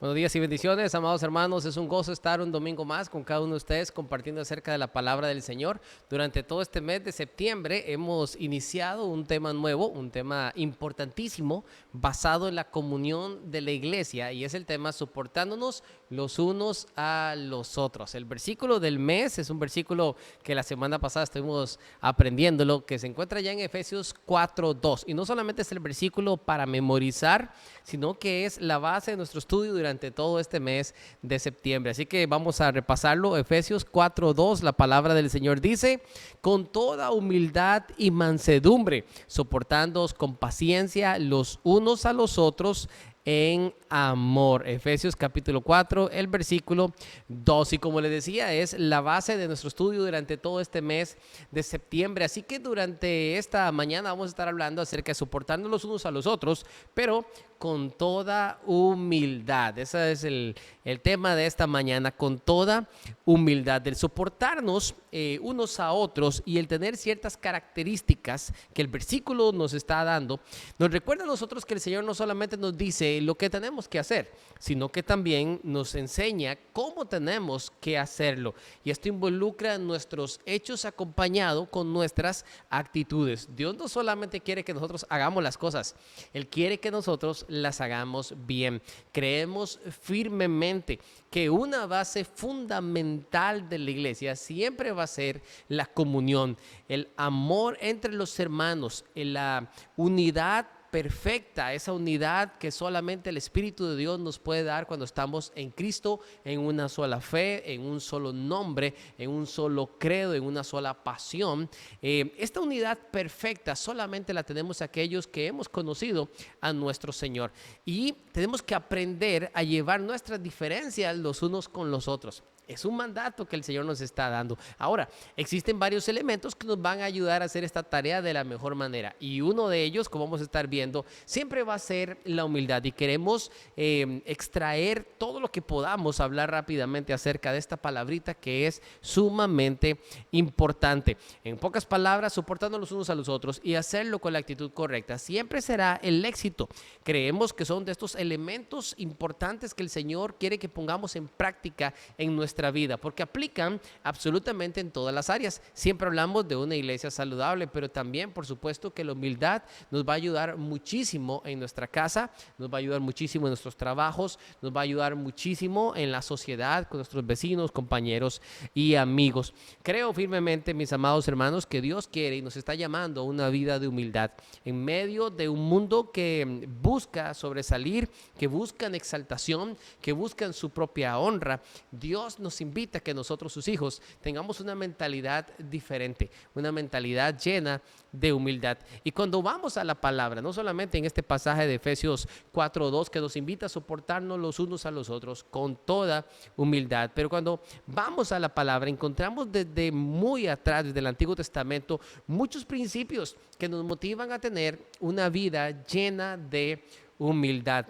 Buenos días y bendiciones, amados hermanos. Es un gozo estar un domingo más con cada uno de ustedes compartiendo acerca de la palabra del Señor. Durante todo este mes de septiembre hemos iniciado un tema nuevo, un tema importantísimo basado en la comunión de la iglesia, y es el tema soportándonos los unos a los otros. El versículo del mes es un versículo que la semana pasada estuvimos aprendiéndolo, que se encuentra ya en Efesios 4:2, y no solamente es el versículo para memorizar, sino que es la base de nuestro estudio durante todo este mes de septiembre. Así que vamos a repasarlo. Efesios 4:2, la palabra del Señor dice: con toda humildad y mansedumbre, soportándoos con paciencia los unos a los otros en amor. Efesios capítulo 4, el versículo 2. Y como les decía, es la base de nuestro estudio durante todo este mes de septiembre. Así que durante esta mañana vamos a estar hablando acerca de soportarnos los unos a los otros, pero con toda humildad. Ese es el tema de esta mañana, con toda humildad. El soportarnos unos a otros y el tener ciertas características que el versículo nos está dando, nos recuerda a nosotros que el Señor no solamente nos dice lo que tenemos que hacer, sino que también nos enseña cómo tenemos que hacerlo. Y esto involucra nuestros hechos acompañado con nuestras actitudes. Dios no solamente quiere que nosotros hagamos las cosas, Él quiere que nosotros las hagamos bien. Creemos firmemente que una base fundamental de la iglesia siempre va a ser la comunión, el amor entre los hermanos, la unidad perfecta, esa unidad que solamente el Espíritu de Dios nos puede dar cuando estamos en Cristo, en una sola fe, en un solo nombre, en un solo credo, en una sola pasión. Esta unidad perfecta solamente la tenemos aquellos que hemos conocido a nuestro Señor, y tenemos que aprender a llevar nuestras diferencias los unos con los otros. Es un mandato que el Señor nos está dando. Ahora, existen varios elementos que nos van a ayudar a hacer esta tarea de la mejor manera. Y uno de ellos, como vamos a estar viendo, siempre va a ser la humildad. Y queremos extraer todo lo que podamos, hablar rápidamente acerca de esta palabrita que es sumamente importante. En pocas palabras, soportando los unos a los otros y hacerlo con la actitud correcta siempre será el éxito. Creemos que son de estos elementos importantes que el Señor quiere que pongamos en práctica en nuestra vida, porque aplican absolutamente en todas las áreas. Siempre hablamos de una iglesia saludable, pero también, por supuesto, que la humildad nos va a ayudar muchísimo en nuestra casa, nos va a ayudar muchísimo en nuestros trabajos, nos va a ayudar muchísimo en la sociedad, con nuestros vecinos, compañeros y amigos. Creo firmemente, mis amados hermanos, que Dios quiere y nos está llamando a una vida de humildad en medio de un mundo que busca sobresalir, que buscan exaltación, que buscan su propia honra. Dios nos invita a que nosotros, sus hijos, tengamos una mentalidad diferente, una mentalidad llena de humildad. Y cuando vamos a la palabra, no solamente en este pasaje de Efesios 4:2, que nos invita a soportarnos los unos a los otros con toda humildad, pero cuando vamos a la palabra encontramos desde muy atrás, desde el Antiguo Testamento, muchos principios que nos motivan a tener una vida llena de humildad.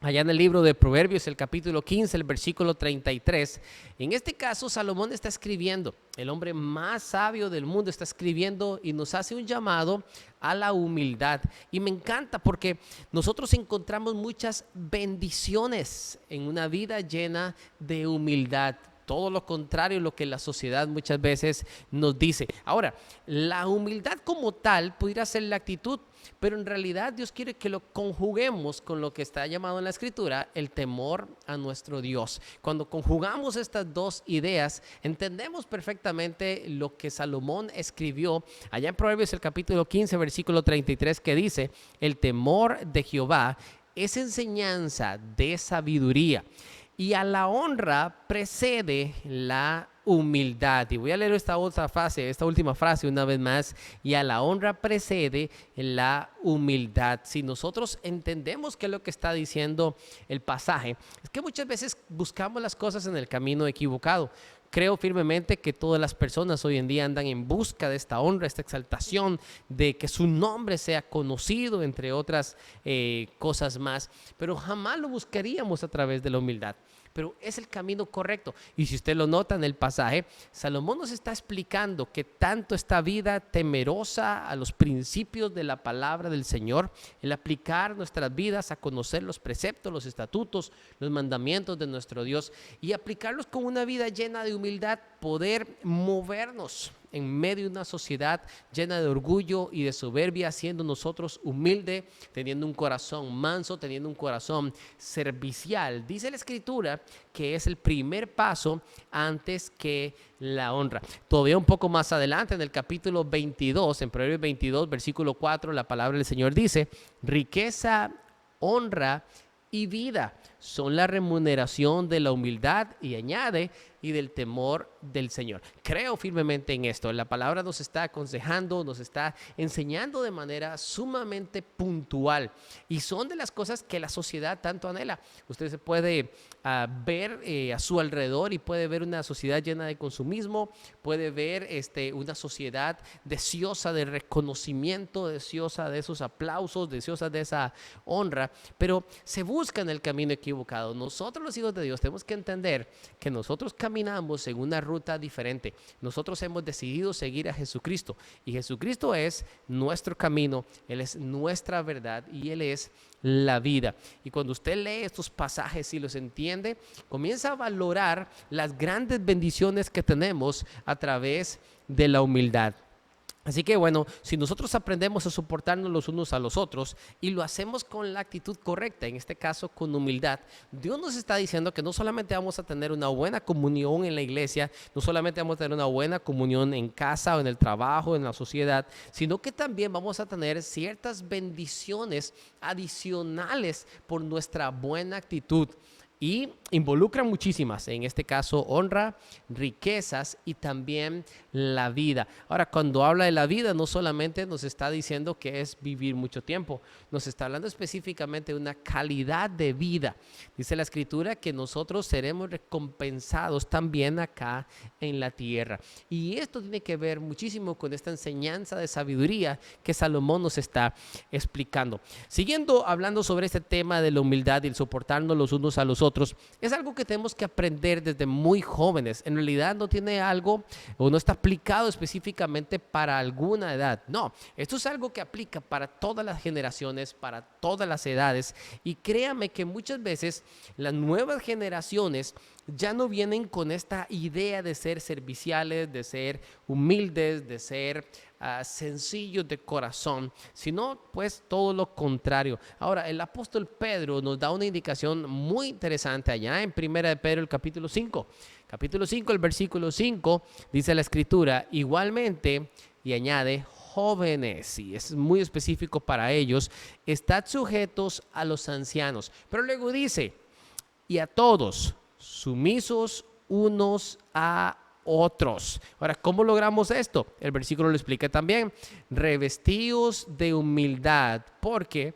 Allá en el libro de Proverbios, el capítulo 15, el versículo 33, en este caso Salomón está escribiendo, el hombre más sabio del mundo está escribiendo y nos hace un llamado a la humildad. Y me encanta porque nosotros encontramos muchas bendiciones en una vida llena de humildad. Todo lo contrario lo que la sociedad muchas veces nos dice. Ahora, la humildad como tal pudiera ser la actitud, pero en realidad Dios quiere que lo conjuguemos con lo que está llamado en la Escritura, el temor a nuestro Dios. Cuando conjugamos estas dos ideas, entendemos perfectamente lo que Salomón escribió allá en Proverbios el capítulo 15, versículo 33, que dice: el temor de Jehová es enseñanza de sabiduría, y a la honra precede la humildad. Y voy a leer esta última frase una vez más: y a la honra precede la humildad. Si nosotros entendemos qué es lo que está diciendo el pasaje, es que muchas veces buscamos las cosas en el camino equivocado. Creo firmemente que todas las personas hoy en día andan en busca de esta honra, esta exaltación, de que su nombre sea conocido, entre otras cosas más, pero jamás lo buscaríamos a través de la humildad. pero es el camino correcto. Y si usted lo nota en el pasaje, Salomón nos está explicando que tanto esta vida temerosa a los principios de la palabra del Señor, el aplicar nuestras vidas a conocer los preceptos, los estatutos, los mandamientos de nuestro Dios y aplicarlos con una vida llena de humildad, poder movernos en medio de una sociedad llena de orgullo y de soberbia, siendo nosotros humildes, teniendo un corazón manso, teniendo un corazón servicial. Dice la Escritura que es el primer paso antes que la honra. Todavía un poco más adelante, en el capítulo 22, en Proverbios 22, versículo 4, la palabra del Señor dice: riqueza, honra y vida son la remuneración de la humildad, y añade, y del temor del Señor. Creo firmemente en esto. La palabra nos está aconsejando, nos está enseñando de manera sumamente puntual, y son de las cosas que la sociedad tanto anhela. Usted se puede ver a su alrededor y puede ver una sociedad llena de consumismo, puede ver una sociedad deseosa de reconocimiento, deseosa de esos aplausos, deseosa de esa honra, pero se busca en el camino equivocado. Nosotros, los hijos de Dios, tenemos que entender que nosotros caminamos en una ruta diferente. Nosotros hemos decidido seguir a Jesucristo, y Jesucristo es nuestro camino, Él es nuestra verdad y Él es la vida. Y cuando usted lee estos pasajes y los entiende, comienza a valorar las grandes bendiciones que tenemos a través de la humildad. Así que bueno, si nosotros aprendemos a soportarnos los unos a los otros y lo hacemos con la actitud correcta, en este caso con humildad, Dios nos está diciendo que no solamente vamos a tener una buena comunión en la iglesia, no solamente vamos a tener una buena comunión en casa o en el trabajo, en la sociedad, sino que también vamos a tener ciertas bendiciones adicionales por nuestra buena actitud. Y involucran muchísimas, en este caso honra, riquezas y también la vida. Ahora, cuando habla de la vida, no solamente nos está diciendo que es vivir mucho tiempo, nos está hablando específicamente de una calidad de vida. Dice la Escritura que nosotros seremos recompensados también acá en la tierra. Y esto tiene que ver muchísimo con esta enseñanza de sabiduría que Salomón nos está explicando. Siguiendo hablando sobre este tema de la humildad y el soportarnos los unos a los otros, es algo que tenemos que aprender desde muy jóvenes. En realidad no tiene algo o no está aplicado específicamente para alguna edad. No, esto es algo que aplica para todas las generaciones, para todas las edades. Y créame que muchas veces las nuevas generaciones ya no vienen con esta idea de ser serviciales, de ser humildes, de ser sencillos de corazón, sino pues todo lo contrario. Ahora, el apóstol Pedro nos da una indicación muy interesante allá en Primera de Pedro, el capítulo 5. Capítulo 5, el versículo 5, dice la Escritura: igualmente, y añade, jóvenes, y es muy específico para ellos, estad sujetos a los ancianos. Pero luego dice: y a todos, sumisos unos a otros. Ahora, ¿cómo logramos esto? El versículo lo explica también: revestidos de humildad, porque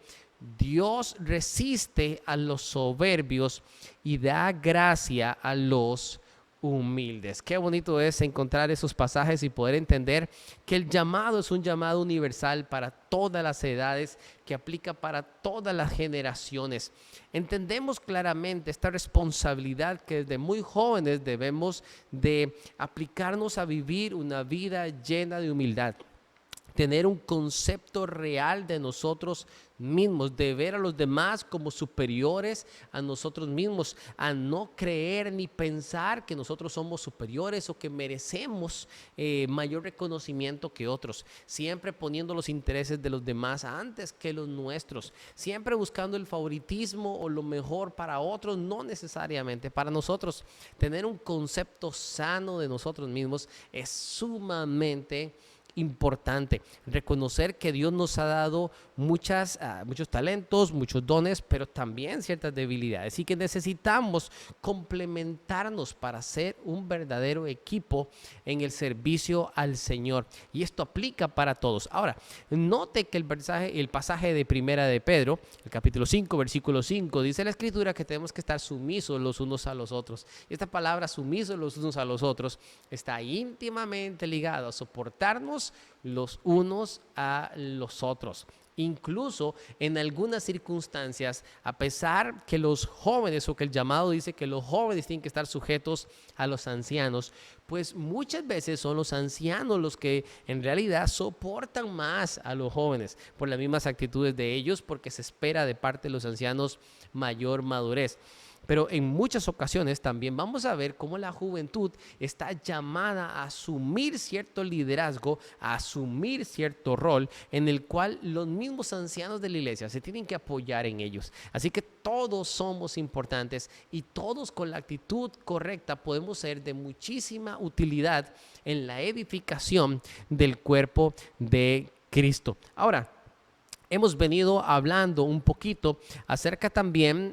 Dios resiste a los soberbios y da gracia a los humildes. Qué bonito es encontrar esos pasajes y poder entender que el llamado es un llamado universal para todas las edades, que aplica para todas las generaciones. Entendemos claramente esta responsabilidad que desde muy jóvenes debemos de aplicarnos a vivir una vida llena de humildad. Tener un concepto real de nosotros mismos, de ver a los demás como superiores a nosotros mismos, a no creer ni pensar que nosotros somos superiores o que merecemos mayor reconocimiento que otros, siempre poniendo los intereses de los demás antes que los nuestros, siempre buscando el favoritismo o lo mejor para otros, no necesariamente para nosotros. Tener un concepto sano de nosotros mismos es sumamente importante. Reconocer que Dios nos ha dado muchos talentos, muchos dones, pero también ciertas debilidades, y que necesitamos complementarnos para ser un verdadero equipo en el servicio al Señor. Y esto aplica para todos. Ahora, note que el pasaje de Primera de Pedro, el capítulo 5, versículo 5, dice la Escritura que tenemos que estar sumisos los unos a los otros. Esta palabra, sumisos los unos a los otros, está íntimamente ligada a soportarnos ayudarnos los unos a los otros. Incluso en algunas circunstancias, a pesar que los jóvenes, o que el llamado dice que los jóvenes tienen que estar sujetos a los ancianos, pues muchas veces son los ancianos los que en realidad soportan más a los jóvenes por las mismas actitudes de ellos, porque se espera de parte de los ancianos mayor madurez. Pero en muchas ocasiones también vamos a ver cómo la juventud está llamada a asumir cierto liderazgo, a asumir cierto rol en el cual los mismos ancianos de la iglesia se tienen que apoyar en ellos. Así que todos somos importantes y todos con la actitud correcta podemos ser de muchísima utilidad en la edificación del cuerpo de Cristo. Ahora, hemos venido hablando un poquito acerca también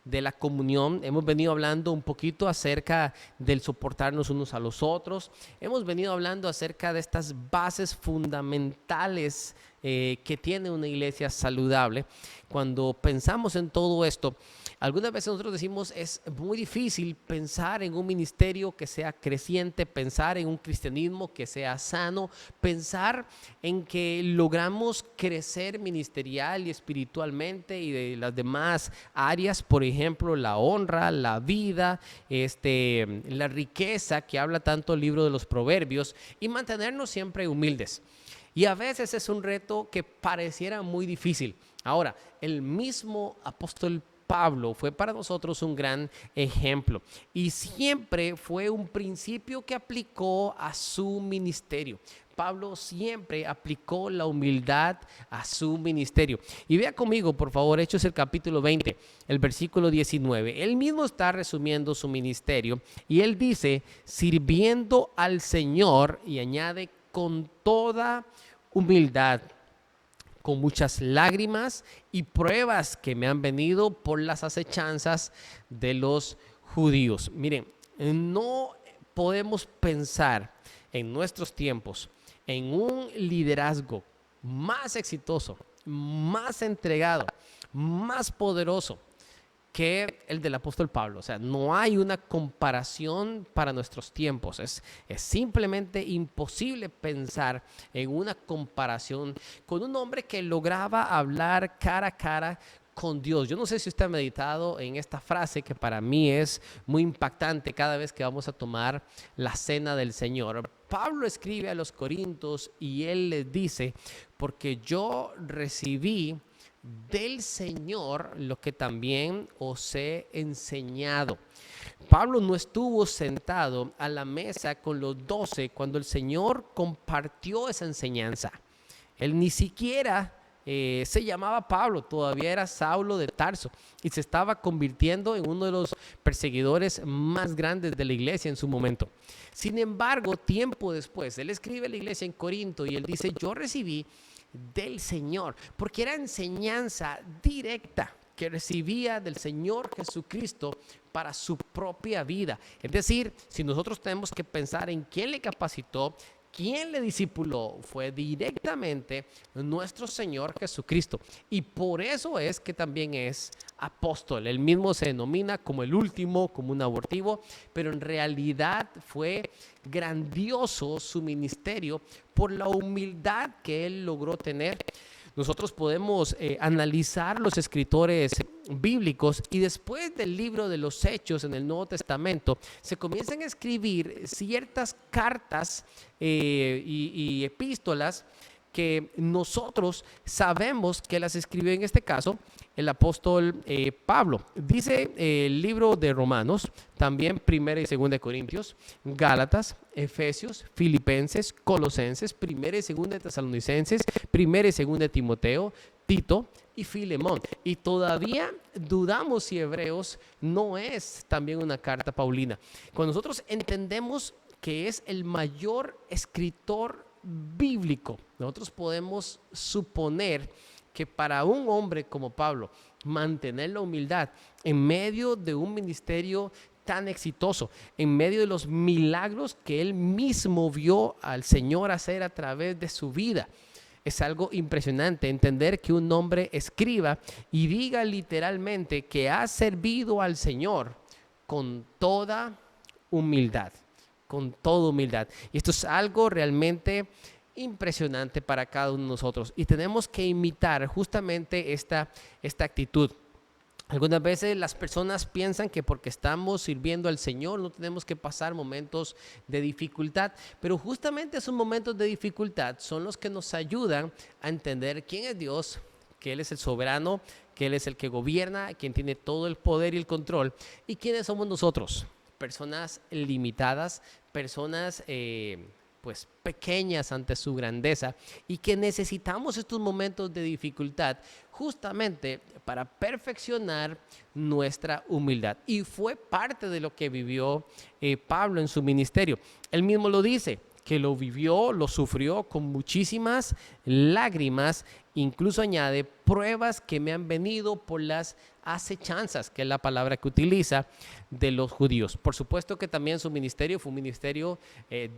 de la comunión, hemos venido hablando un poquito acerca del soportarnos unos a los otros, hemos venido hablando acerca de estas bases fundamentales que tiene una iglesia saludable. Cuando pensamos en todo esto, algunas veces nosotros decimos es muy difícil pensar en un ministerio que sea creciente, pensar en un cristianismo que sea sano, pensar en que logramos crecer ministerial y espiritualmente y de las demás áreas, por ejemplo, la honra, la vida, la riqueza que habla tanto el libro de los Proverbios, y mantenernos siempre humildes. Y a veces es un reto que pareciera muy difícil. Ahora, el mismo apóstol Pablo fue para nosotros un gran ejemplo y siempre fue un principio que aplicó a su ministerio. Pablo siempre aplicó la humildad a su ministerio. Y vea conmigo, por favor, Hechos el capítulo 20, el versículo 19. Él mismo está resumiendo su ministerio y él dice, sirviendo al Señor, y añade, con toda humildad, con muchas lágrimas y pruebas que me han venido por las acechanzas de los judíos. Miren, no podemos pensar en nuestros tiempos en un liderazgo más exitoso, más entregado, más poderoso que el del apóstol Pablo. O sea, no hay una comparación para nuestros tiempos. Es simplemente imposible pensar en una comparación con un hombre que lograba hablar cara a cara con Dios. Yo no sé si usted ha meditado en esta frase que para mí es muy impactante cada vez que vamos a tomar la cena del Señor. Pablo escribe a los Corintios y él les dice, porque yo recibí del Señor lo que también os he enseñado. Pablo no estuvo sentado a la mesa con los 12 cuando el Señor compartió esa enseñanza. Él ni siquiera se llamaba Pablo, todavía era Saulo de Tarso y se estaba convirtiendo en uno de los perseguidores más grandes de la iglesia en su momento. Sin embargo, tiempo después, él escribe a la iglesia en Corinto y él dice, yo recibí del Señor, porque era enseñanza directa que recibía del Señor Jesucristo para su propia vida. Es decir, si nosotros tenemos que pensar en quién le capacitó, quién le discipuló, fue directamente nuestro Señor Jesucristo. Y por eso es que también es apóstol. Él mismo se denomina como el último, como un abortivo, pero en realidad fue grandioso su ministerio por la humildad que él logró tener. Nosotros podemos analizar los escritores bíblicos y después del libro de los Hechos en el Nuevo Testamento se comienzan a escribir ciertas cartas y epístolas que nosotros sabemos que las escribió en este caso el apóstol Pablo. Dice el libro de Romanos, también Primera y Segunda de Corintios, Gálatas, Efesios, Filipenses, Colosenses, Primera y Segunda de Tesalonicenses, Primera y Segunda de Timoteo, Tito y Filemón. Y todavía dudamos si Hebreos no es también una carta paulina. Cuando nosotros entendemos que es el mayor escritor bíblico, nosotros podemos suponer que para un hombre como Pablo, mantener la humildad en medio de un ministerio tan exitoso, en medio de los milagros que él mismo vio al Señor hacer a través de su vida, es algo impresionante. Entender que un hombre escriba y diga literalmente que ha servido al Señor con toda humildad, con toda humildad. Y esto es algo realmente impresionante para cada uno de nosotros. Y tenemos que imitar justamente esta actitud. Algunas veces las personas piensan que porque estamos sirviendo al Señor no tenemos que pasar momentos de dificultad, pero justamente esos momentos de dificultad son los que nos ayudan a entender quién es Dios, que Él es el soberano, que Él es el que gobierna, quien tiene todo el poder y el control, y quiénes somos nosotros, personas limitadas, personas pues pequeñas ante su grandeza, y que necesitamos estos momentos de dificultad justamente para perfeccionar nuestra humildad. Y fue parte de lo que vivió Pablo en su ministerio. Él mismo lo dice, que lo vivió, lo sufrió con muchísimas lágrimas, incluso añade pruebas que me han venido por las acechanzas, que es la palabra que utiliza, de los judíos. Por supuesto que también su ministerio fue un ministerio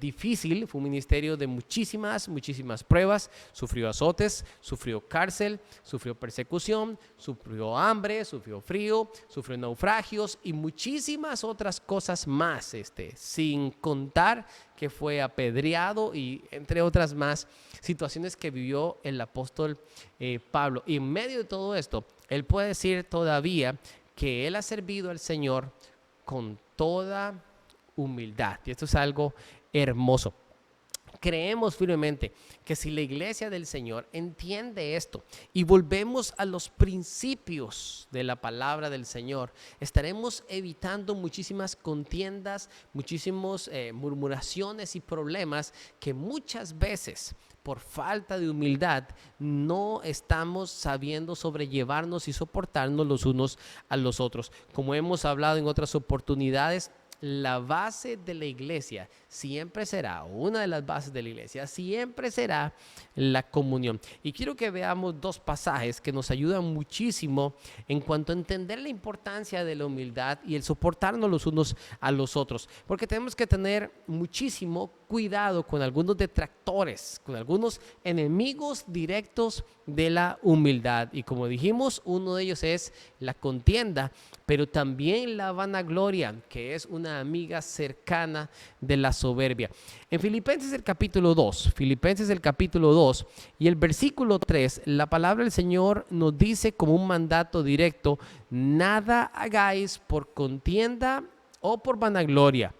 difícil, fue un ministerio de muchísimas pruebas. Sufrió azotes, sufrió cárcel, sufrió persecución, sufrió hambre, sufrió frío, sufrió naufragios y muchísimas otras cosas más, sin contar que fue apedreado y entre otras más situaciones que vivió el apóstol Pablo. Y en medio de todo esto, él puede decir todavía que él ha servido al Señor con toda humildad. Y esto es algo hermoso. Creemos firmemente que si la iglesia del Señor entiende esto y volvemos a los principios de la palabra del Señor, estaremos evitando muchísimas contiendas, muchísimas murmuraciones y problemas que muchas veces por falta de humildad no estamos sabiendo sobrellevarnos y soportarnos los unos a los otros. Como hemos hablado en otras oportunidades, la base de la iglesia siempre será, una de las bases de la iglesia siempre será la comunión. Y quiero que veamos dos pasajes que nos ayudan muchísimo en cuanto a entender la importancia de la humildad y el soportarnos los unos a los otros, porque tenemos que tener muchísimo cuidado con algunos detractores, con algunos enemigos directos de la humildad. Y como dijimos, uno de ellos es la contienda, pero también la vanagloria, que es una amiga cercana de la soberbia. En Filipenses el capítulo 2 y el versículo 3, la palabra del Señor nos dice como un mandato directo: nada hagáis por contienda o por vanagloria,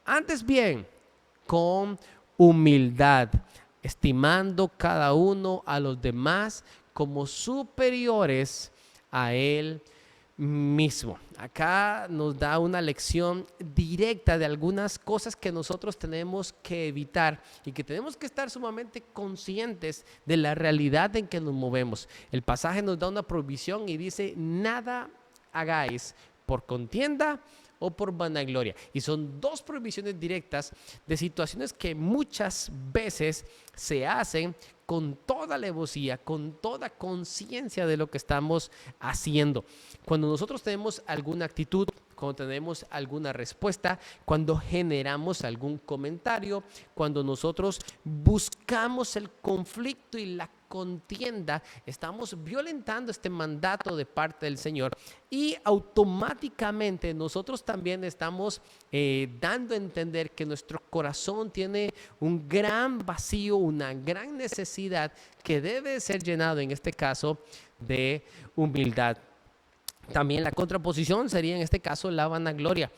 antes bien con humildad, estimando cada uno a los demás como superiores a él mismo. Acá nos da una lección directa de algunas cosas que nosotros tenemos que evitar y que tenemos que estar sumamente conscientes de la realidad en que nos movemos. El pasaje nos da una provisión y dice: nada hagáis por contienda o por vanagloria. Y son dos prohibiciones directas de situaciones que muchas veces se hacen con toda alevosía, con toda conciencia de lo que estamos haciendo. Cuando nosotros tenemos alguna actitud, cuando tenemos alguna respuesta, cuando generamos algún comentario, cuando nosotros buscamos el conflicto y la contienda, estamos violentando este mandato de parte del Señor y automáticamente nosotros también estamos dando a entender que nuestro corazón tiene un gran vacío, una gran necesidad que debe ser llenado, en este caso, de humildad. También la contraposición sería en este caso la vanagloria.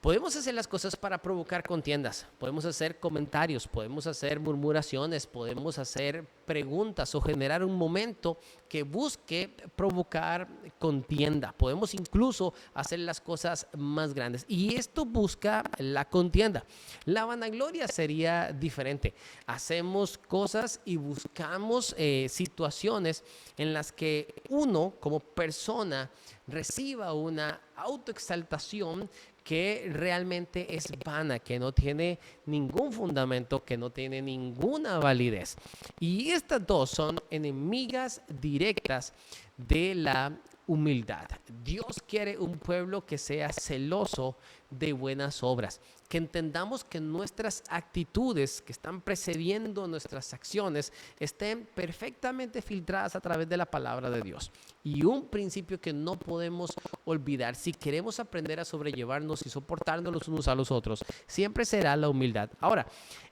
Podemos hacer las cosas para provocar contiendas, podemos hacer comentarios, podemos hacer murmuraciones, podemos hacer preguntas o generar un momento que busque provocar contienda. Podemos incluso hacer las cosas más grandes y esto busca la contienda. La vanagloria sería diferente. Hacemos cosas y buscamos situaciones en las que uno como persona reciba una autoexaltación que realmente es vana, que no tiene ningún fundamento, que no tiene ninguna validez. Y estas dos son enemigas directas de la humildad. Dios quiere un pueblo que sea celoso de buenas obras, que entendamos que nuestras actitudes que están precediendo nuestras acciones estén perfectamente filtradas a través de la palabra de Dios. Y un principio que no podemos olvidar si queremos aprender a sobrellevarnos y soportarnos los unos a los otros, siempre será la humildad. Ahora,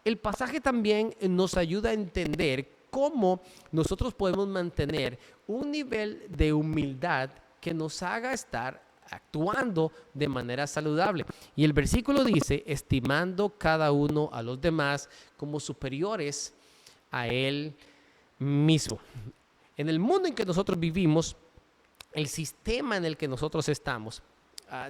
el pasaje también nos ayuda a entender cómo nosotros podemos mantener un nivel de humildad que nos haga estar actuando de manera saludable. Y el versículo dice, estimando cada uno a los demás como superiores a él mismo. En el mundo en que nosotros vivimos, el sistema en el que nosotros estamos,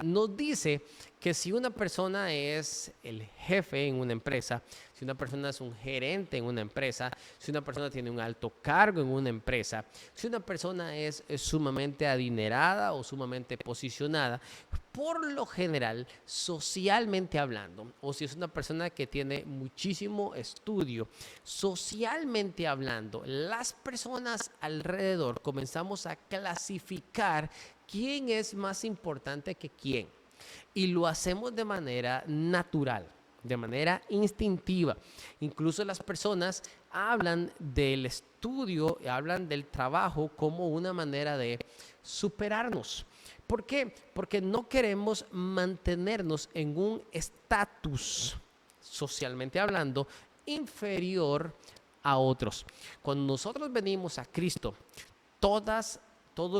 nos dice que si una persona es el jefe en una empresa, si una persona es un gerente en una empresa, si una persona tiene un alto cargo en una empresa, si una persona es sumamente adinerada o sumamente posicionada, por lo general, socialmente hablando, o si es una persona que tiene muchísimo estudio, socialmente hablando, las personas alrededor comenzamos a clasificar quién es más importante que quién. Y lo hacemos de manera natural, de manera instintiva. Incluso las personas hablan del estudio, hablan del trabajo como una manera de superarnos. ¿Por qué? Porque no queremos mantenernos en un estatus, socialmente hablando, inferior a otros. Cuando nosotros venimos a Cristo, todos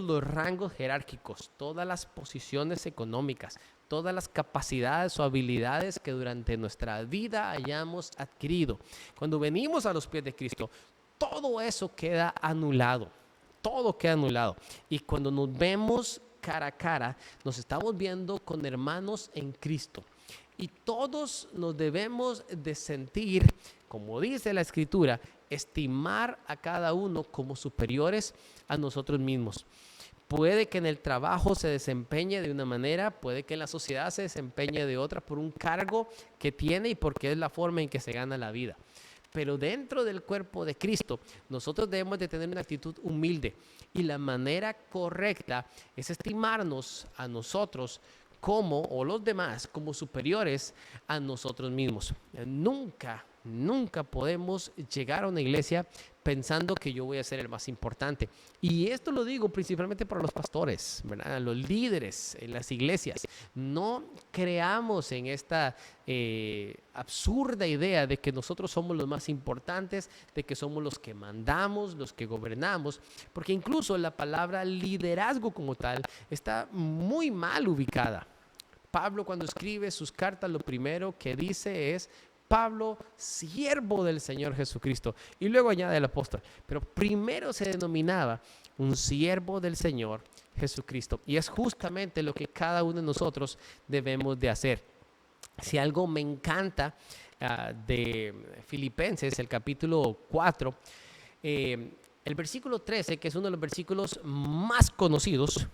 los rangos jerárquicos, todas las posiciones económicas, todas las capacidades o habilidades que durante nuestra vida hayamos adquirido. Cuando venimos a los pies de Cristo, todo eso queda anulado. Todo queda anulado. Y cuando nos vemos cara a cara, nos estamos viendo con hermanos en Cristo. Y todos nos debemos de sentir, como dice la Escritura, estimar a cada uno como superiores a nosotros mismos. Puede que en el trabajo se desempeñe de una manera, puede que en la sociedad se desempeñe de otra por un cargo que tiene y porque es la forma en que se gana la vida. Pero dentro del cuerpo de Cristo, nosotros debemos de tener una actitud humilde y la manera correcta es estimarnos a nosotros o los demás como superiores a nosotros mismos. Nunca podemos llegar a una iglesia pensando que yo voy a ser el más importante. Y esto lo digo principalmente para los pastores, ¿verdad? Los líderes en las iglesias. No creamos en esta absurda idea de que nosotros somos los más importantes, de que somos los que mandamos, los que gobernamos, porque incluso la palabra liderazgo como tal está muy mal ubicada. Pablo, cuando escribe sus cartas, lo primero que dice es: Pablo, siervo del Señor Jesucristo. Y luego añade el apóstol. Pero primero se denominaba un siervo del Señor Jesucristo. Y es justamente lo que cada uno de nosotros debemos de hacer. Si algo me encanta de Filipenses, el capítulo 4, el versículo 13, que es uno de los versículos más conocidos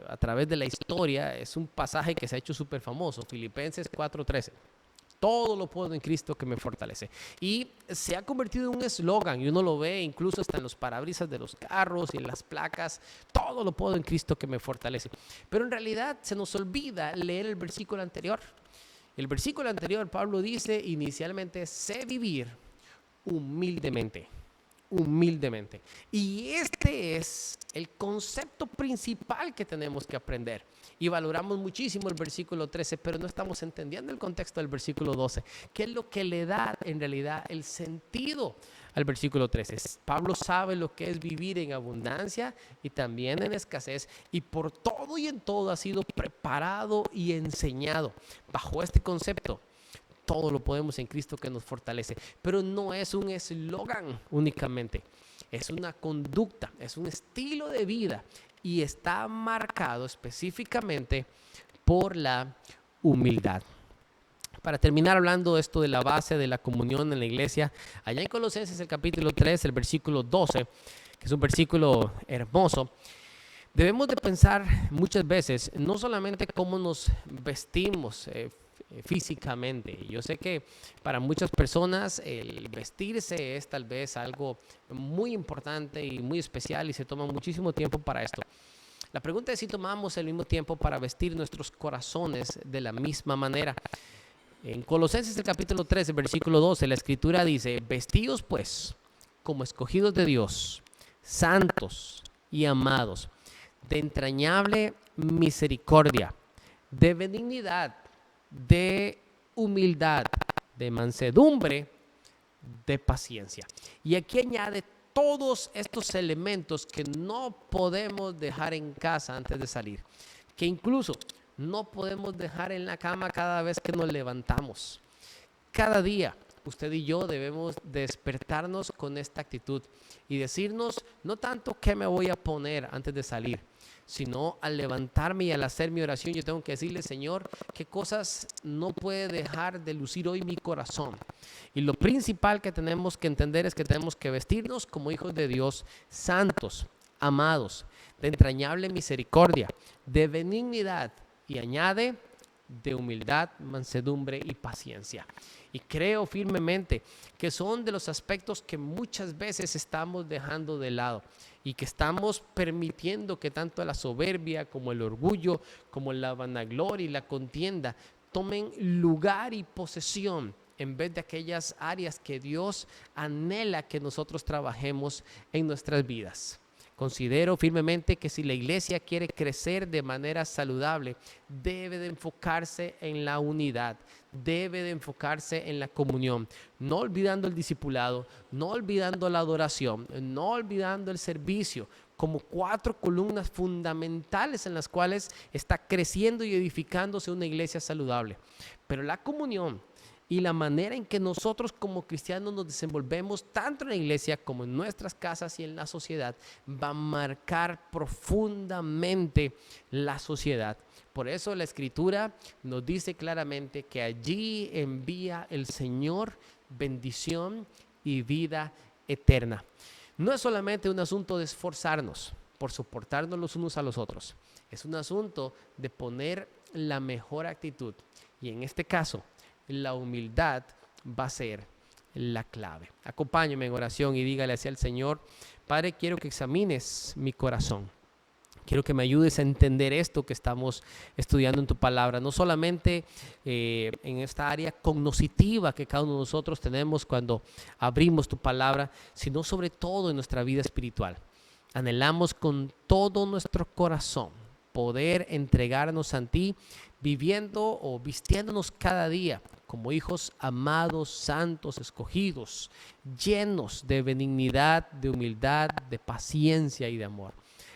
a través de la historia, es un pasaje que se ha hecho súper famoso, Filipenses 4:13. Todo lo puedo en Cristo que me fortalece. Y se ha convertido en un eslogan, y uno lo ve incluso hasta en los parabrisas de los carros y en las placas. Todo lo puedo en Cristo que me fortalece. Pero en realidad se nos olvida leer el versículo anterior. El versículo anterior, Pablo dice inicialmente: sé vivir humildemente. Humildemente. Y este es el concepto principal que tenemos que aprender. Y valoramos muchísimo el versículo 13, pero no estamos entendiendo el contexto del versículo 12, que es lo que le da en realidad el sentido al versículo 13. Pablo sabe lo que es vivir en abundancia y también en escasez, y por todo y en todo ha sido preparado y enseñado bajo este concepto. Todo lo podemos en Cristo que nos fortalece. Pero no es un eslogan únicamente. Es una conducta, es un estilo de vida. Y está marcado específicamente por la humildad. Para terminar hablando de esto de la base de la comunión en la iglesia, allá en Colosenses el capítulo 3, el versículo 12, que es un versículo hermoso, debemos de pensar muchas veces no solamente cómo nos vestimos físicamente. Yo sé que para muchas personas el vestirse es tal vez algo muy importante y muy especial y se toma muchísimo tiempo para esto. La pregunta es si tomamos el mismo tiempo para vestir nuestros corazones de la misma manera. En Colosenses el capítulo 13, versículo 12, la escritura dice: vestíos pues como escogidos de Dios, santos y amados, de entrañable misericordia, de benignidad, de humildad, de mansedumbre, de paciencia. Y aquí añade todos estos elementos que no podemos dejar en casa antes de salir, que incluso no podemos dejar en la cama cada vez que nos levantamos. Cada día usted y yo debemos despertarnos con esta actitud y decirnos no tanto qué me voy a poner antes de salir, sino al levantarme y al hacer mi oración, yo tengo que decirle: Señor, qué cosas no puede dejar de lucir hoy mi corazón. Y lo principal que tenemos que entender es que tenemos que vestirnos como hijos de Dios, santos, amados, de entrañable misericordia, de benignidad, y añade de humildad, mansedumbre y paciencia. Y creo firmemente que son de los aspectos que muchas veces estamos dejando de lado y que estamos permitiendo que tanto la soberbia como el orgullo, como la vanagloria y la contienda tomen lugar y posesión en vez de aquellas áreas que Dios anhela que nosotros trabajemos en nuestras vidas. Considero firmemente que si la iglesia quiere crecer de manera saludable, debe de enfocarse en la unidad, debe de enfocarse en la comunión, no olvidando el discipulado, no olvidando la adoración, no olvidando el servicio, como 4 columnas fundamentales en las cuales está creciendo y edificándose una iglesia saludable. Pero la comunión y la manera en que nosotros como cristianos nos desenvolvemos tanto en la iglesia como en nuestras casas y en la sociedad va a marcar profundamente la sociedad. Por eso la escritura nos dice claramente que allí envía el Señor bendición y vida eterna. No es solamente un asunto de esforzarnos por soportarnos los unos a los otros, es un asunto de poner la mejor actitud, y en este caso la humildad va a ser la clave. Acompáñeme en oración y dígale así al Señor: Padre, quiero que examines mi corazón. Quiero que me ayudes a entender esto que estamos estudiando en tu palabra, no solamente en esta área cognoscitiva que cada uno de nosotros tenemos cuando abrimos tu palabra, sino sobre todo en nuestra vida espiritual. Anhelamos con todo nuestro corazón poder entregarnos a ti, viviendo o vistiéndonos cada día como hijos amados, santos, escogidos, llenos de benignidad, de humildad, de paciencia y de amor.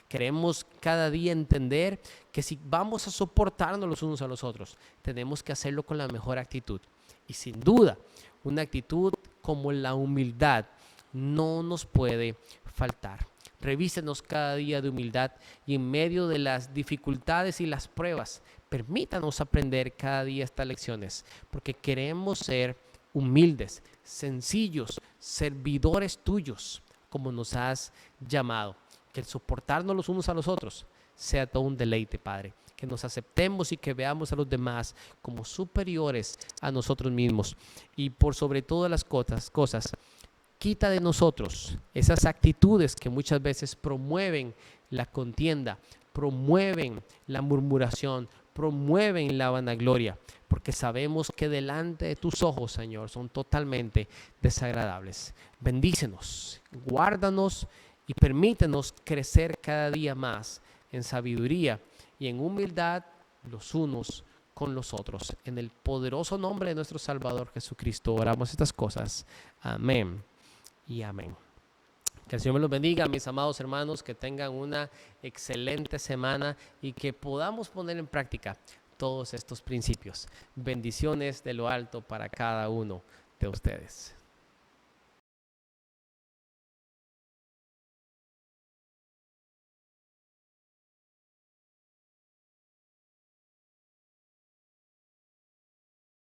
Queremos cada día entender que si vamos a soportarnos los unos a los otros, tenemos que hacerlo con la mejor actitud. Y sin duda, una actitud como la humildad no nos puede faltar. Revísenos cada día de humildad y en medio de las dificultades y las pruebas, permítanos aprender cada día estas lecciones, porque queremos ser humildes, sencillos, servidores tuyos, como nos has llamado. Que el soportarnos los unos a los otros sea todo un deleite, Padre. Que nos aceptemos y que veamos a los demás como superiores a nosotros mismos. Y por sobre todas las cosas, quita de nosotros esas actitudes que muchas veces promueven la contienda, promueven la murmuración, promueven la vanagloria, porque sabemos que delante de tus ojos, Señor, son totalmente desagradables. Bendícenos, guárdanos y permítenos crecer cada día más en sabiduría y en humildad los unos con los otros. En el poderoso nombre de nuestro Salvador Jesucristo oramos estas cosas. Amén y amén. Que el Señor me los bendiga, mis amados hermanos, que tengan una excelente semana y que podamos poner en práctica todos estos principios. Bendiciones de lo alto para cada uno de ustedes.